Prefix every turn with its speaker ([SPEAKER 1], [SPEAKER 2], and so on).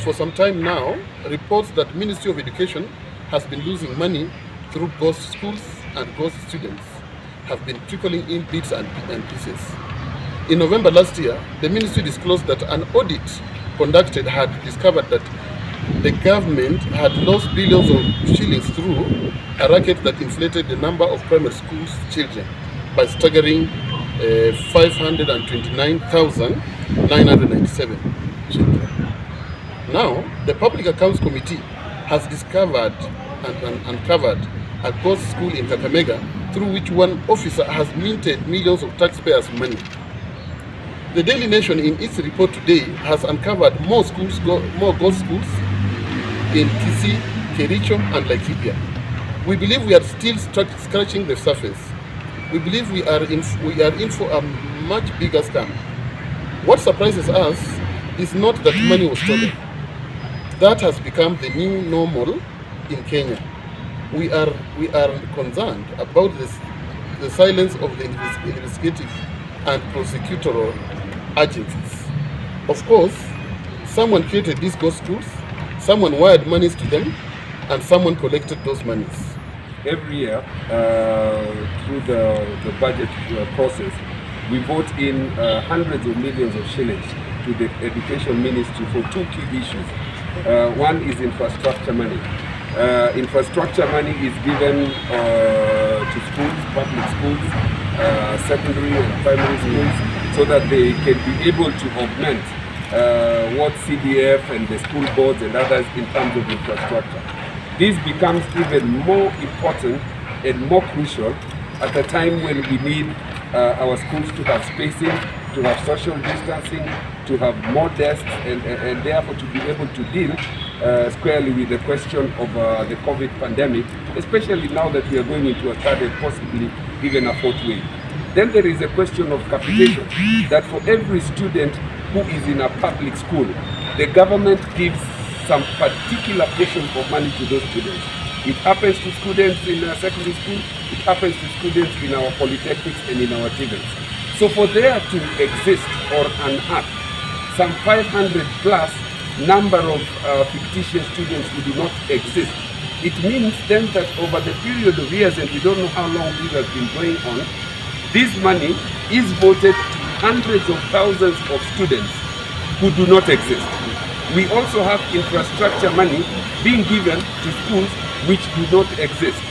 [SPEAKER 1] for some time now, reports that Ministry of Education has been losing money through ghost schools and ghost students have been trickling in bits and pieces. In November last year, the ministry disclosed that an audit conducted had discovered that the government had lost billions of shillings through a racket that inflated the number of primary school children by staggering 529,997 children. Now, the Public Accounts Committee has discovered and uncovered a ghost school in Kakamega through which one officer has minted millions of taxpayers' money. The Daily Nation in its report today has uncovered more ghost schools in Kisii, Kericho and Laikipia. We believe we are still scratching the surface. We believe we are in for a much bigger scam. What surprises us is not that money was stolen. That has become the new normal in Kenya. We are concerned about the silence of the investigative and prosecutorial agencies. Of course, someone created these ghost schools, someone wired monies to them, and someone collected those monies.
[SPEAKER 2] Every year, through the budget process, we vote in hundreds of millions of shillings to the Education Ministry for two key issues. One is infrastructure money. Infrastructure money is given to schools, public schools, secondary and primary schools, so that they can be able to augment what CDF and the school boards and others in terms of infrastructure. This becomes even more important and more crucial at a time when we need our schools to have spacing, to have social distancing, to have more desks, and therefore to be able to deal squarely with the question of the COVID pandemic, especially now that we are going into a third and possibly even a fourth wave. Then there is a question of capitation, that for every student who is in a public school, the government gives some particular portion of money to those students. It happens to students in secondary school, it happens to students in our polytechnics and in our TVETs. So for there to exist or unearth some 500 plus number of fictitious students who do not exist, it means then that over the period of years, and we don't know how long this has been going on, this money is voted to hundreds of thousands of students who do not exist. We also have infrastructure money being given to schools which do not exist.